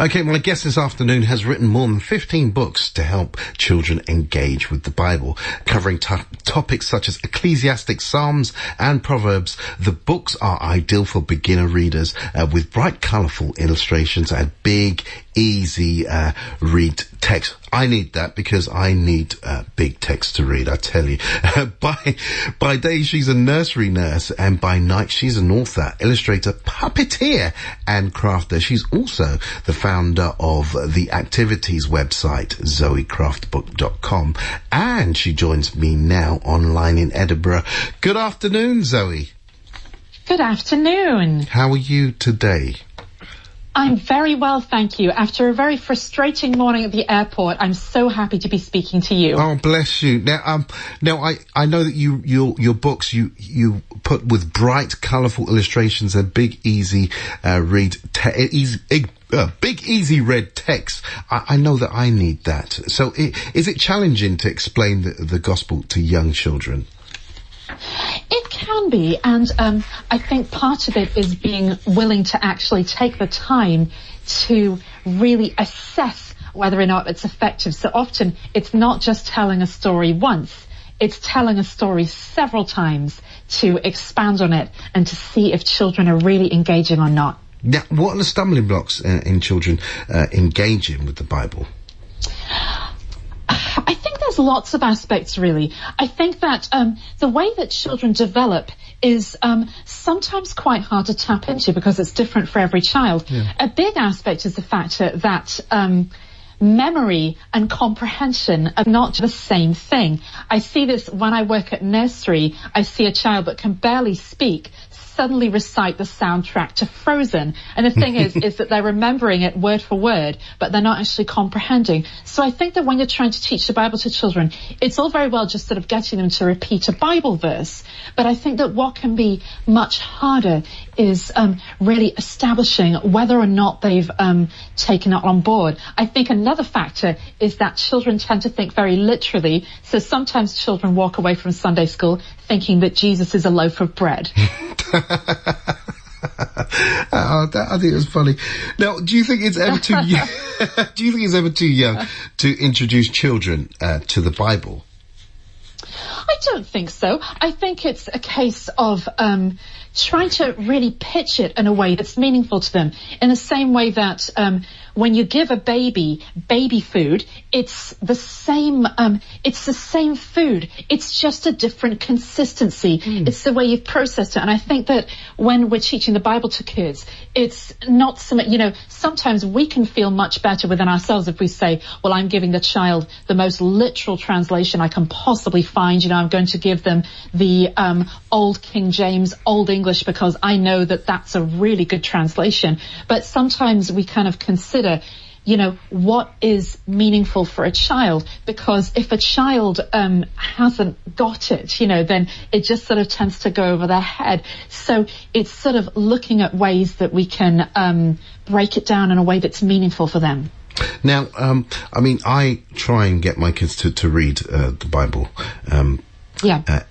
Okay, my guest this afternoon has written more than 15 books to help children engage with the Bible, covering topics such as Ecclesiastes, Psalms and Proverbs. The books are ideal for beginner readers with bright, colourful illustrations and big, easy read text. I need that because I need big text to read, I tell you. By day, she's a nursery nurse, and by night, she's an author, illustrator, puppeteer, and crafter. She's also the founder of the activities website, ZoeCraftbook.com, and she joins me now online in Edinburgh. Good afternoon, Zoe. Good afternoon. How are you today? I'm very well, thank you. After a very frustrating morning at the airport, I'm so happy to be speaking to you. Oh, bless you. Now, I know that your books you put with bright, colourful illustrations and big, easy big, easy read text. I know that I need that. So, is it challenging to explain the gospel to young children? It can be, and I think part of it is being willing to actually take the time to really assess whether or not it's effective. So often it's not just telling a story once, it's telling a story several times to expand on it and to see if children are really engaging or not. Now, what are the stumbling blocks in children engaging with the Bible? I think there's lots of aspects, really. I think that the way that children develop is sometimes quite hard to tap into because it's different for every child. Yeah. A big aspect is the fact that memory and comprehension are not the same thing. I see this when I work at nursery. I see a child that can barely speak suddenly recite the soundtrack to Frozen. And the thing is that they're remembering it word for word, but they're not actually comprehending. So I think that when you're trying to teach the Bible to children, it's all very well just sort of getting them to repeat a Bible verse. But I think that what can be much harder is really establishing whether or not they've taken it on board. I think another factor is that children tend to think very literally. So sometimes children walk away from Sunday school thinking that Jesus is a loaf of bread. I think it's funny. Now, do you think it's ever too young? Do you think it's ever too young to introduce children to the Bible? I don't think so. I think it's a case of trying to really pitch it in a way that's meaningful to them. In the same way that when you give a baby food, it's the same food. It's just a different consistency. It's the way you've processed it. And I think that when we're teaching the Bible to kids, it's not something, sometimes we can feel much better within ourselves if we say, well, I'm giving the child the most literal translation I can possibly find. I'm going to give them the Old King James, Old English, because I know that that's a really good translation. But sometimes we kind of consider, what is meaningful for a child, because if a child hasn't got it, then it just sort of tends to go over their head. So it's sort of looking at ways that we can break it down in a way that's meaningful for them. Now, I try and get my kids to read the Bible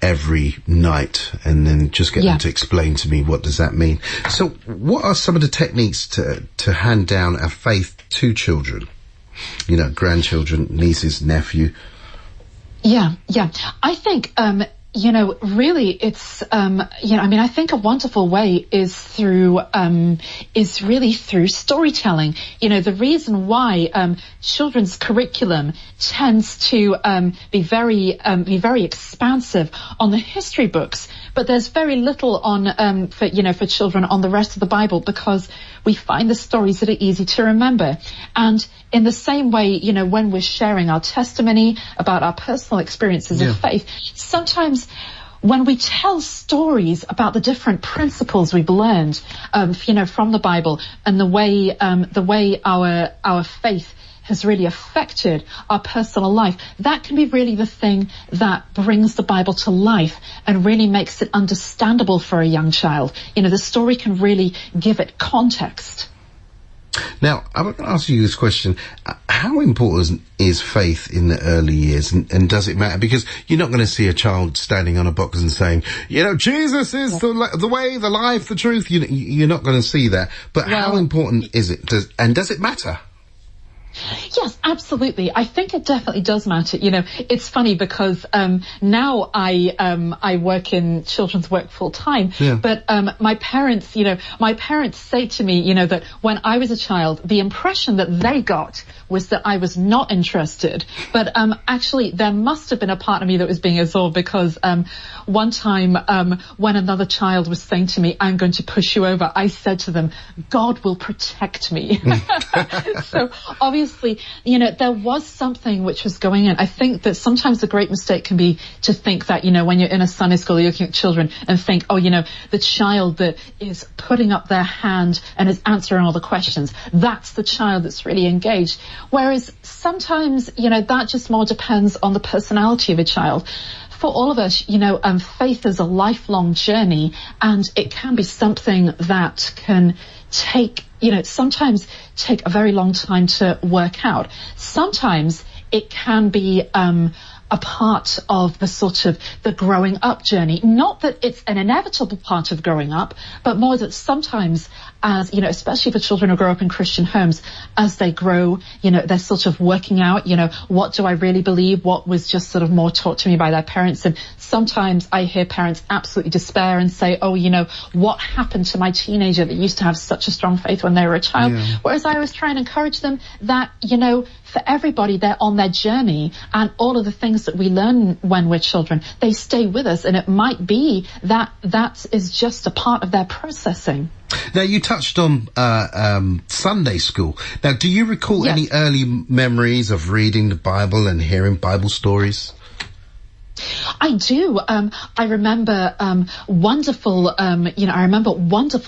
every night, and then just get them to explain to me what does that mean. So what are some of the techniques to hand down our faith to children? Grandchildren, nieces, nephew. Yeah. I think, really it's, I think a wonderful way is really through storytelling. The reason why children's curriculum tends to be very expansive on the history books, but there's very little on for children on the rest of the Bible, because we find the stories that are easy to remember. And in the same way, when we're sharing our testimony about our personal experiences of faith, sometimes when we tell stories about the different principles we've learned, from the Bible, and the way our faith has really affected our personal life, that can be really the thing that brings the Bible to life and really makes it understandable for a young child. The story can really give it context. Now, I'm going to ask you this question. How important is faith in the early years, and does it matter? Because you're not going to see a child standing on a box and saying, Jesus is the way, the life, the truth. You're not going to see that. But how important is it? Does it matter? Yes, absolutely. I think it definitely does matter. It's funny because now I work in children's work full time. Yeah. But my parents say to me, that when I was a child, the impression that they got was that I was not interested. But actually, there must have been a part of me that was being absorbed, because one time when another child was saying to me, "I'm going to push you over," I said to them, "God will protect me." So obviously, there was something which was going on. I think that sometimes the great mistake can be to think that, when you're in a Sunday school, you're looking at children and think, the child that is putting up their hand and is answering all the questions, that's the child that's really engaged. Whereas sometimes, that just more depends on the personality of a child. For all of us, faith is a lifelong journey, and it can be something that can sometimes take a very long time to work out. Sometimes it can be a part of the sort of the growing up journey. Not that it's an inevitable part of growing up, but more that sometimes, as especially for children who grow up in Christian homes, as they grow, they're sort of working out, what do I really believe? What was just sort of more taught to me by their parents? And sometimes I hear parents absolutely despair and say, what happened to my teenager that used to have such a strong faith when they were a child? Yeah. Whereas I always try and encourage them that, for everybody, they're on their journey, and all of the things that we learn when we're children, they stay with us, and it might be that that is just a part of their processing. Now, you touched on Sunday school. Now, do you recall any early memories of reading the Bible and hearing Bible stories? I do. I remember wonderful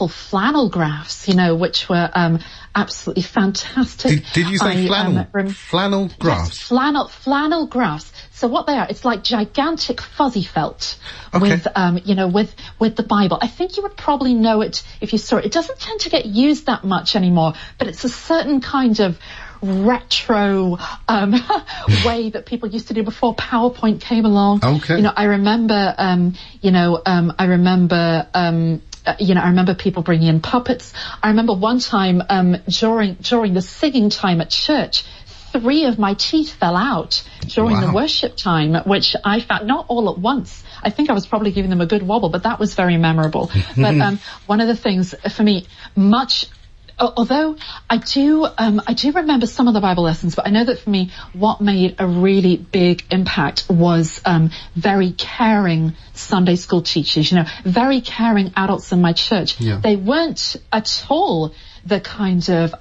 flannel graphs, which were absolutely fantastic. Did you say flannel graphs? Yes, flannel graphs. So what they are, it's like gigantic fuzzy felt with the Bible. I think you would probably know it if you saw it. It doesn't tend to get used that much anymore, but it's a certain kind of retro way that people used to do before PowerPoint came along. Okay. I remember I remember people bringing in puppets. I remember one time during the singing time at church, 3 of my teeth fell out during the worship time, which I found not all at once. I think I was probably giving them a good wobble, but that was very memorable. But one of the things for me, although I do remember some of the Bible lessons, but I know that for me, what made a really big impact was very caring Sunday school teachers, very caring adults in my church. Yeah. They weren't at all the kind of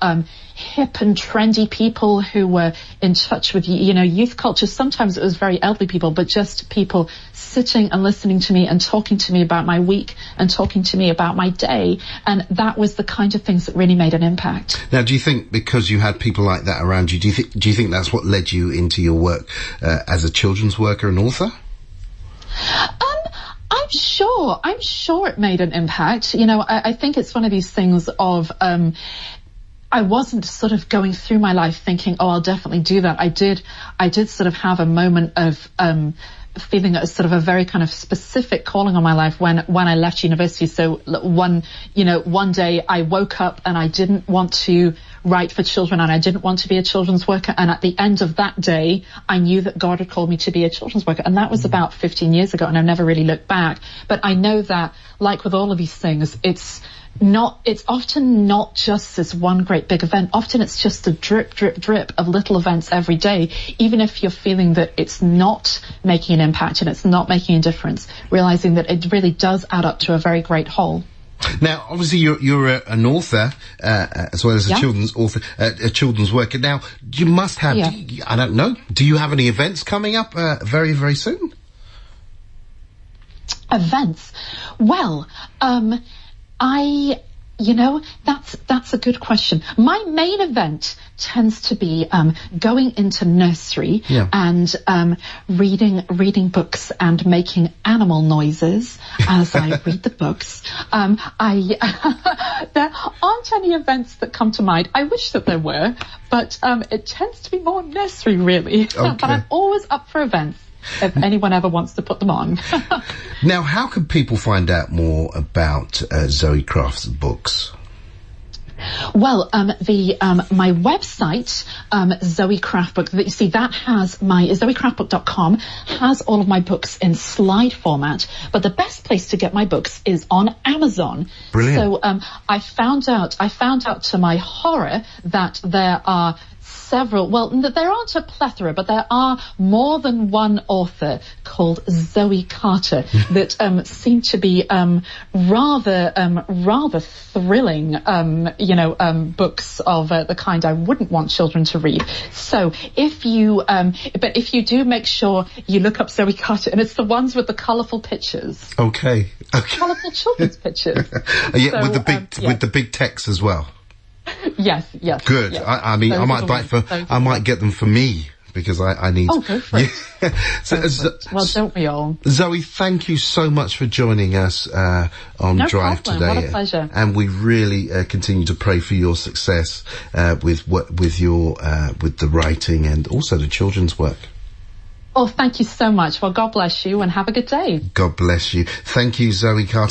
hip and trendy people who were in touch with youth culture. Sometimes it was very elderly people, but just people sitting and listening to me and talking to me about my week and talking to me about my day. And that was the kind of things that really made an impact. Now, do you think because you had people like that around you, do you think that's what led you into your work as a children's worker and author? I'm sure it made an impact. I think it's one of these things of, I wasn't sort of going through my life thinking, I'll definitely do that. I did sort of have a moment of, feeling a sort of a very kind of specific calling on my life when I left university. So one day I woke up and I didn't want to write for children and I didn't want to be a children's worker. And at the end of that day, I knew that God had called me to be a children's worker. And that was about 15 years ago, and I've never really looked back. But I know that, like with all of these things, it's often not just this one great big event. Often it's just a drip, drip, drip of little events every day. Even if you're feeling that it's not making an impact and it's not making a difference, realizing that it really does add up to a very great whole. Now, obviously, you're an author as well as a children's author, a children's worker. Now, you must have. I don't know. Do you have any events coming up very, very soon? Events? Well, that's a good question. My main event tends to be going into nursery Yeah. and reading books and making animal noises as I read the books. There aren't any events that come to mind. I wish that there were, but it tends to be more nursery, really. Okay. But I'm always up for events if anyone ever wants to put them on. Now, how can people find out more about Zoe Craft's books? Well, my website, Zoe Craft Book, you see, that has my zoecraftbook.com has all of my books in slide format, but the best place to get my books is on Amazon. Brilliant. So I found out to my horror that there are several, well, there aren't a plethora, but there are more than one author called Zoe Carter that seem to be rather thrilling, books of the kind I wouldn't want children to read. So if you do, make sure you look up Zoe Carter, and it's the ones with the colourful pictures. Okay. Colourful children's pictures. Yeah, So, with the big text as well. Yes. Good. Yes. I mean, I might get them for me because I need. Oh, go for it. Well, don't we all? Zoe, thank you so much for joining us on No Drive problem. today. What a pleasure. And we really continue to pray for your success with the writing and also the children's work. Oh, thank you so much. Well, God bless you and have a good day. God bless you. Thank you, Zoe Carter.